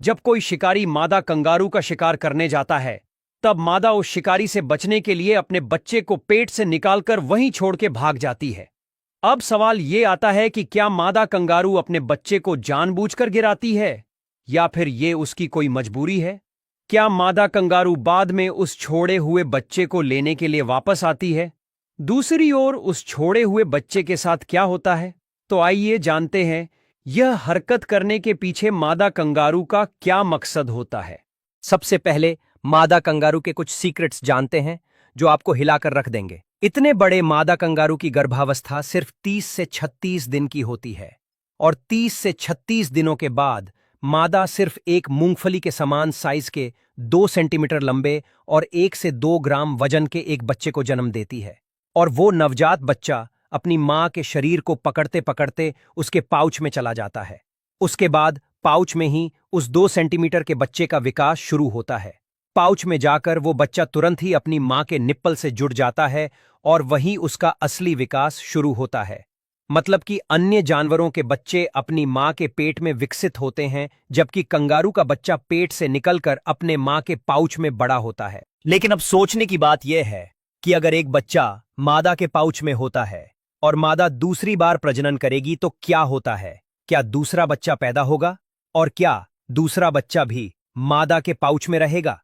जब कोई शिकारी मादा कंगारू का शिकार करने जाता है, तब मादा उस शिकारी से बचने के लिए अपने बच्चे को पेट से निकालकर वहीं छोड़ के भाग जाती है। अब सवाल ये आता है कि क्या मादा कंगारू अपने बच्चे को जानबूझकर गिराती है या फिर ये उसकी कोई मजबूरी है? क्या मादा कंगारू बाद में उस छोड़े हुए बच्चे को लेने के लिए वापस आती है? दूसरी ओर उस छोड़े हुए बच्चे के साथ क्या होता है? तो आइए जानते हैं यह हरकत करने के पीछे मादा कंगारू का क्या मकसद होता है। सबसे पहले मादा कंगारू के कुछ सीक्रेट्स जानते हैं जो आपको हिलाकर रख देंगे। इतने बड़े मादा कंगारू की गर्भावस्था सिर्फ 30 से 36 दिन की होती है और 30 से 36 दिनों के बाद मादा सिर्फ एक मूंगफली के समान साइज के 2 सेंटीमीटर लंबे और 1 से 2 ग्राम वजन के एक बच्चे को जन्म देती है। और वो नवजात बच्चा अपनी मां के शरीर को पकड़ते पकड़ते उसके पाउच में चला जाता है। उसके बाद पाउच में ही उस 2 सेंटीमीटर के बच्चे का विकास शुरू होता है। पाउच में जाकर वो बच्चा तुरंत ही अपनी मां के निप्पल से जुड़ जाता है और वहीं उसका असली विकास शुरू होता है। मतलब कि अन्य जानवरों के बच्चे अपनी मां के पेट में विकसित होते हैं, जबकि कंगारू का बच्चा पेट से निकलकर अपने मां के पाउच में बड़ा होता है। लेकिन अब सोचने की बात यह है कि अगर एक बच्चा मादा के पाउच में होता है और मादा दूसरी बार प्रजनन करेगी तो क्या होता है? क्या दूसरा बच्चा पैदा होगा? और क्या दूसरा बच्चा भी मादा के पाउच में रहेगा?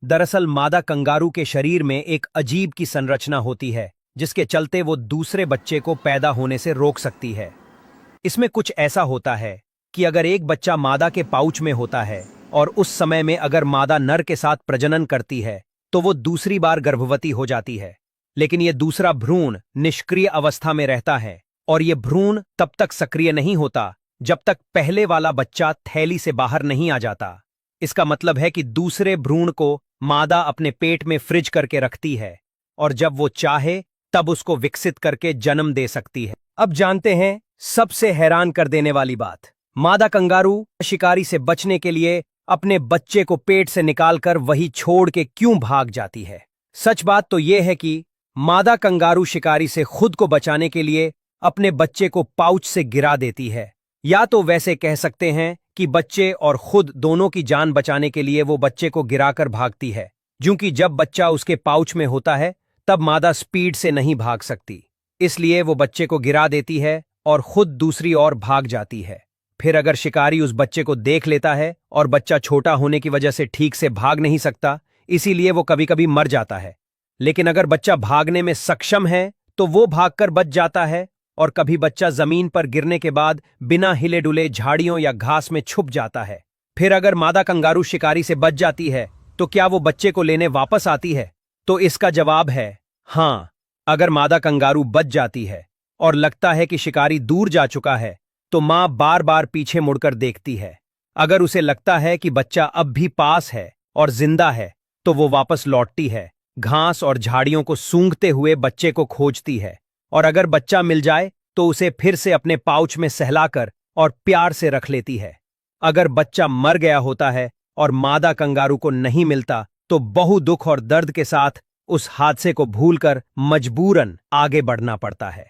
दरअसल मादा कंगारू के शरीर में एक अजीब की संरचना होती है जिसके चलते वो दूसरे बच्चे को पैदा होने से रोक सकती है। इसमें कुछ ऐसा होता है कि अगर एक बच्चा मादा के पाउच में होता है और उस समय में अगर मादा नर के साथ प्रजनन करती है तो वो दूसरी बार गर्भवती हो जाती है। लेकिन ये दूसरा भ्रूण निष्क्रिय अवस्था में रहता है और ये भ्रूण तब तक सक्रिय नहीं होता जब तक पहले वाला बच्चा थैली से बाहर नहीं आ जाता। इसका मतलब है कि दूसरे भ्रूण को मादा अपने पेट में फ्रिज करके रखती है और जब वो चाहे तब उसको विकसित करके जन्म दे सकती है। अब जानते हैं सबसे हैरान कर देने वाली बात। मादा कंगारू शिकारी से बचने के लिए अपने बच्चे को पेट से निकालकर वही छोड़ के क्यों भाग जाती है? सच बात तो यह है कि मादा कंगारू शिकारी से खुद को बचाने के लिए अपने बच्चे को पाउच से गिरा देती है, या तो वैसे कह सकते हैं कि बच्चे और खुद दोनों की जान बचाने के लिए वो बच्चे को गिराकर भागती है, क्योंकि जब बच्चा उसके पाउच में होता है तब मादा स्पीड से नहीं भाग सकती, इसलिए वो बच्चे को गिरा देती है और खुद दूसरी ओर भाग जाती है। फिर अगर शिकारी उस बच्चे को देख लेता है और बच्चा छोटा होने की वजह से ठीक से भाग नहीं सकता, इसीलिए वो कभी कभी मर जाता है। लेकिन अगर बच्चा भागने में सक्षम है तो वो भागकर बच जाता है, और कभी बच्चा जमीन पर गिरने के बाद बिना हिले डुले झाड़ियों या घास में छुप जाता है। फिर अगर मादा कंगारू शिकारी से बच जाती है तो क्या वो बच्चे को लेने वापस आती है? तो इसका जवाब है हाँ। अगर मादा कंगारू बच जाती है और लगता है कि शिकारी दूर जा चुका है तो मां बार बार पीछे मुड़कर देखती है। अगर उसे लगता है कि बच्चा अब भी पास है और जिंदा है तो वो वापस लौटती है, घास और झाड़ियों को सूंघते हुए बच्चे को खोजती है, और अगर बच्चा मिल जाए तो उसे फिर से अपने पाउच में सहलाकर और प्यार से रख लेती है। अगर बच्चा मर गया होता है और मादा कंगारू को नहीं मिलता तो बहु दुख और दर्द के साथ उस हादसे को भूलकर मजबूरन आगे बढ़ना पड़ता है।